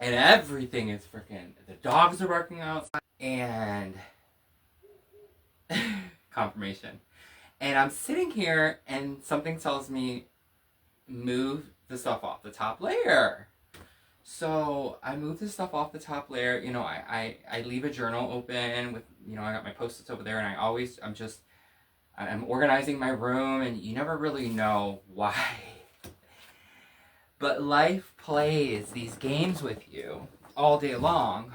and everything is freaking. The dogs are barking outside, and confirmation. And I'm sitting here, and something tells me move the stuff off the top layer. So I move the stuff off the top layer. You know, I leave a journal open with, you know, I got my post-its over there, and I'm organizing my room, and you never really know why. But life plays these games with you all day long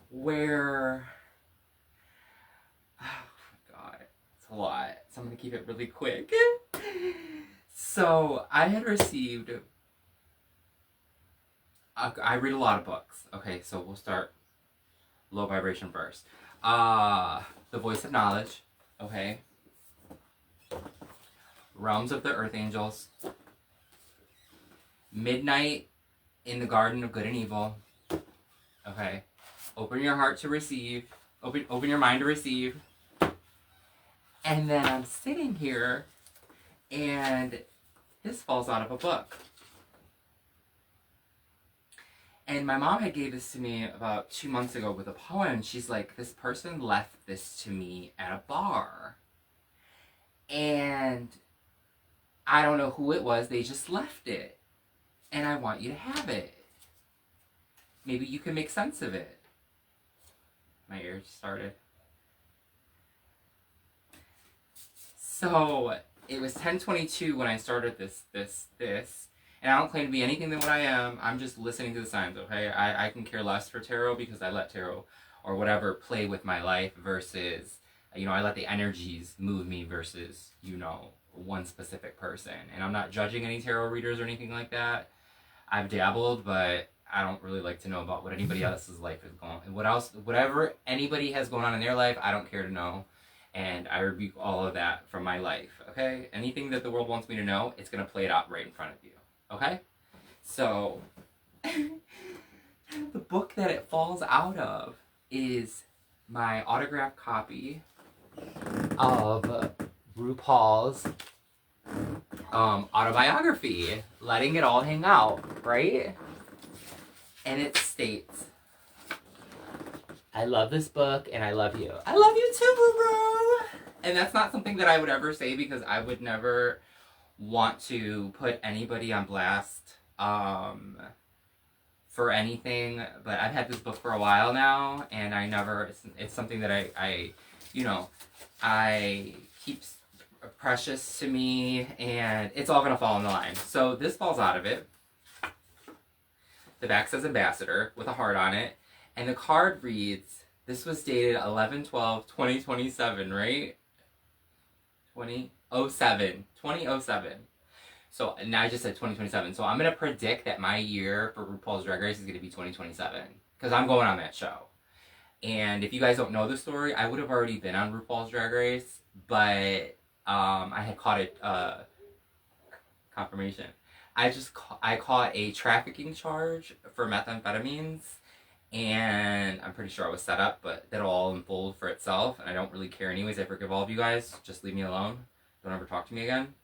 where, oh my God, it's a lot. So I'm going to keep it really quick. So I had received, I read a lot of books. Okay, so we'll start low vibration first. The Voice of Knowledge, okay. Realms of the Earth Angels. Midnight in the Garden of Good and Evil. Okay. Open your heart to receive. Open your mind to receive. And then I'm sitting here and this falls out of a book. And my mom had gave this to me about 2 months ago with a poem. She's like, this person left this to me at a bar. And I don't know who it was. They just left it. And I want you to have it. Maybe you can make sense of it. My ear just started. So it was 10:22 when I started this. And I don't claim to be anything than what I am. I'm just listening to the signs, okay? I can care less for tarot because I let tarot or whatever play with my life versus, you know, I let the energies move me versus, you know, one specific person. And I'm not judging any tarot readers or anything like that. I've dabbled, but I don't really like to know about what anybody else's life is going on. Whatever anybody has going on in their life, I don't care to know. And I rebuke all of that from my life, okay? Anything that the world wants me to know, it's going to play it out right in front of you, okay? So, the book that it falls out of is my autographed copy of RuPaul's autobiography, Letting It All Hang Out, right? And it states, I love this book and I love you. I love you too, boo-boo! And that's not something that I would ever say because I would never want to put anybody on blast for anything. But I've had this book for a while now and it's something that I keep precious to me, and it's all gonna fall in the line. So this falls out of it. The back says Ambassador with a heart on it, and the card reads, this was dated 11/12/2027, right? 2007. So now I just said 2027. So I'm gonna predict that my year for RuPaul's Drag Race is gonna be 2027 because I'm going on that show. And if you guys don't know the story, I would have already been on RuPaul's Drag Race, but I had caught it, confirmation. I caught a trafficking charge for methamphetamines, and I'm pretty sure I was set up, but that'll all unfold for itself, and I don't really care anyways. I forgive all of you guys. Just leave me alone. Don't ever talk to me again.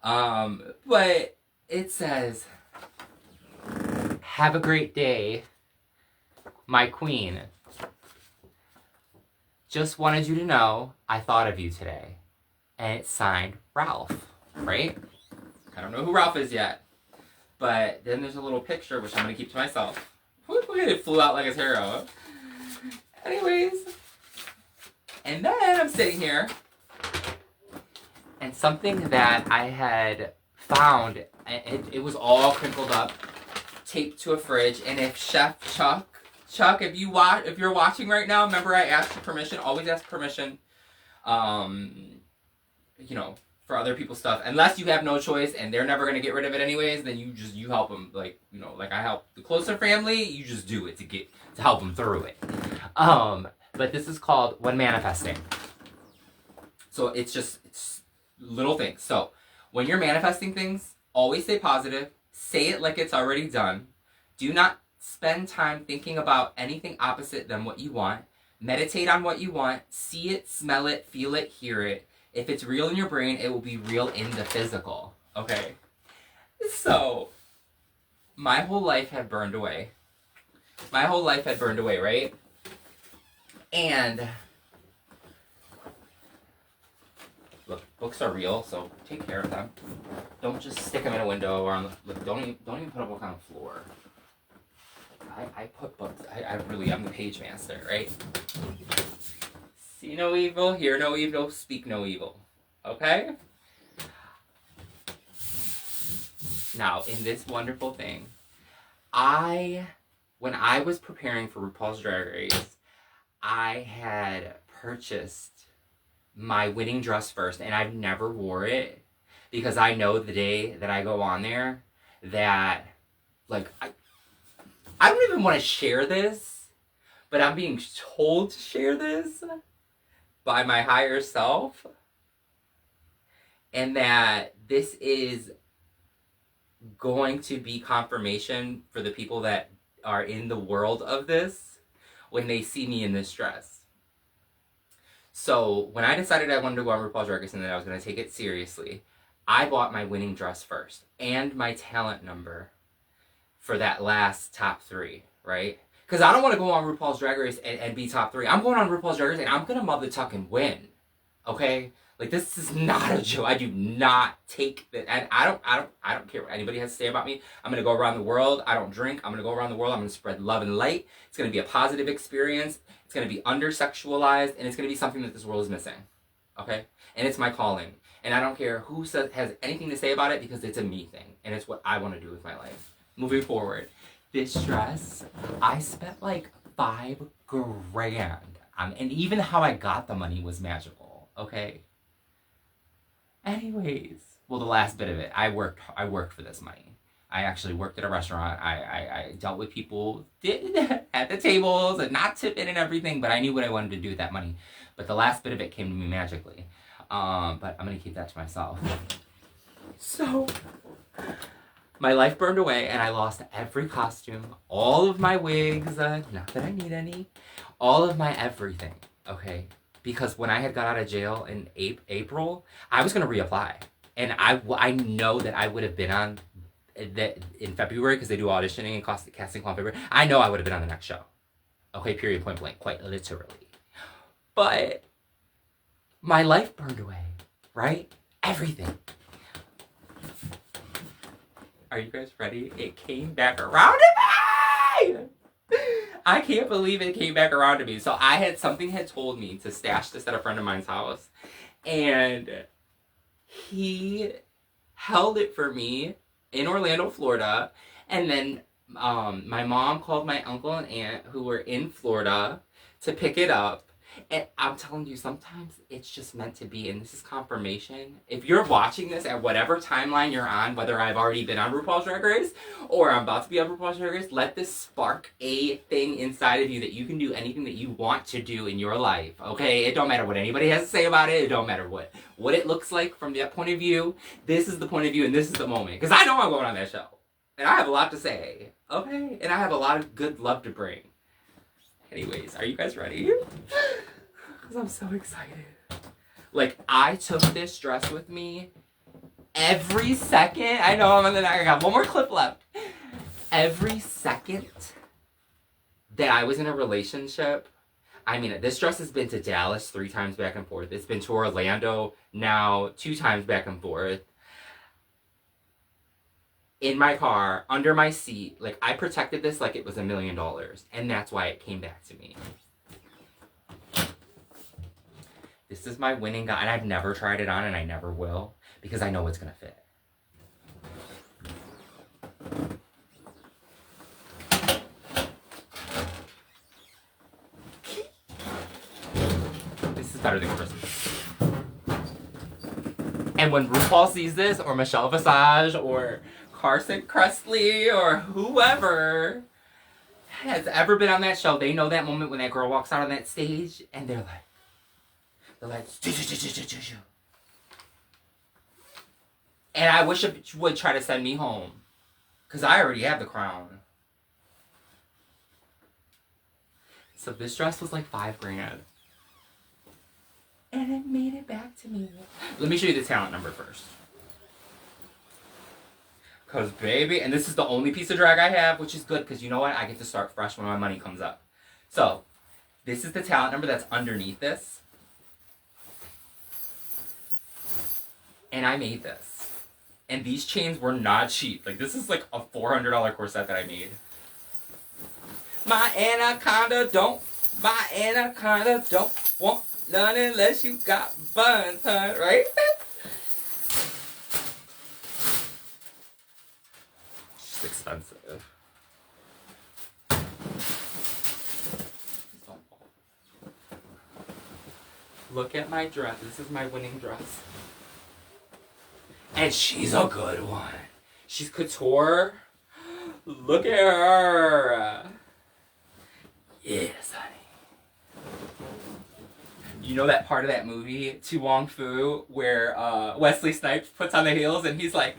But it says, have a great day, my queen. Just wanted you to know I thought of you today. And it's signed Ralph, right? I don't know who Ralph is yet. But then there's a little picture, which I'm going to keep to myself. It flew out like a tarot. Anyways. And then I'm sitting here. And something that I had found, it was all crinkled up, taped to a fridge. And if Chef Chuck, if you're watching right now, remember I asked for permission. Always ask permission. You know, for other people's stuff, unless you have no choice and they're never gonna get rid of it anyways, then you help them, like, you know, like I help the closer family, you just do it to help them through it. But this is called When Manifesting. So it's little things. So when you're manifesting things, always stay positive, say it like it's already done. Do not spend time thinking about anything opposite than what you want. Meditate on what you want, see it, smell it, feel it, hear it. If it's real in your brain, it will be real in the physical, okay? So, my whole life had burned away. My whole life had burned away, right? And look, books are real, so take care of them. Don't just stick them in a window or on the. Look, don't even put a book on the floor. I put books. I'm the page master, right? See no evil, hear no evil, speak no evil. Okay? Now, in this wonderful thing, when I was preparing for RuPaul's Drag Race, I had purchased my winning dress first, and I've never wore it because I know the day that I go on there that, like, I don't even want to share this, but I'm being told to share this by my higher self, and that this is going to be confirmation for the people that are in the world of this when they see me in this dress. So when I decided I wanted to go on RuPaul's Drag Race and that I was going to take it seriously, I bought my winning dress first and my talent number for that last top 3, right? Because I don't want to go on RuPaul's Drag Race and be top 3. I'm going on RuPaul's Drag Race and I'm going to mother tuck and win. Okay? Like, this is not a joke. I do not take that. And I don't care what anybody has to say about me. I'm going to go around the world. I don't drink. I'm going to go around the world. I'm going to spread love and light. It's going to be a positive experience. It's going to be under-sexualized. And it's going to be something that this world is missing. Okay? And it's my calling. And I don't care who has anything to say about it because it's a me thing. And it's what I want to do with my life. Moving forward. This dress, I spent like $5,000. And even how I got the money was magical. Okay? Anyways, well, the last bit of it, I worked for this money. I actually worked at a restaurant. I dealt with people at the tables and not tipping and everything, but I knew what I wanted to do with that money. But the last bit of it came to me magically. But I'm going to keep that to myself. So, my life burned away and I lost every costume, all of my wigs, not that I need any, all of my everything, okay? Because when I had got out of jail in April, I was going to reapply. And I know that I would have been on that in February because they do auditioning and casting call in February. I know I would have been on the next show. Okay, period, point blank, quite literally. But my life burned away, right? Everything. Are you guys ready? It came back around to me! I can't believe it came back around to me. So something had told me to stash this at a friend of mine's house. And he held it for me in Orlando, Florida. And then my mom called my uncle and aunt who were in Florida to pick it up. And I'm telling you, sometimes it's just meant to be, and this is confirmation. If you're watching this at whatever timeline you're on, whether I've already been on RuPaul's Drag Race or I'm about to be on RuPaul's Drag Race, let this spark a thing inside of you that you can do anything that you want to do in your life, okay? It don't matter what anybody has to say about it. It don't matter what it looks like from that point of view. This is the point of view, and this is the moment. Because I know I'm going on that show. And I have a lot to say, okay? And I have a lot of good love to bring. Anyways, are you guys ready? Because I'm so excited. Like, I took this dress with me every second. I know I got one more clip left. Every second that I was in a relationship, I mean, this dress has been to Dallas 3 times back and forth. It's been to Orlando now 2 times back and forth. In my car, under my seat, like, I protected this like it was $1 million. And that's why it came back to me. This is my winning gown, and I've never tried it on, and I never will, because I know it's going to fit. This is better than Christmas. And when RuPaul sees this, or Michelle Visage, or Carson Kressley, or whoever has ever been on that show, they know that moment when that girl walks out on that stage, and they're like, and I wish it would try to send me home, because I already have the crown. So this dress was like $5,000. And it made it back to me. Let me show you the talent number first. Because, baby, and this is the only piece of drag I have, which is good because you know what? I get to start fresh when my money comes up. So, this is the talent number that's underneath this. And I made this. And these chains were not cheap. Like, this is like a $400 corset that I made. My anaconda don't want none unless you got buns, huh? Right? It's expensive. Look at my dress. This is my winning dress. And she's a good one. She's couture. Look at her. Yes, honey. You know that part of that movie, To Wong Fu, where Wesley Snipes puts on the heels and he's like,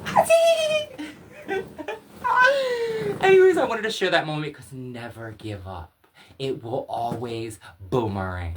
Auntie! Anyways, I wanted to share that moment because never give up. It will always boomerang.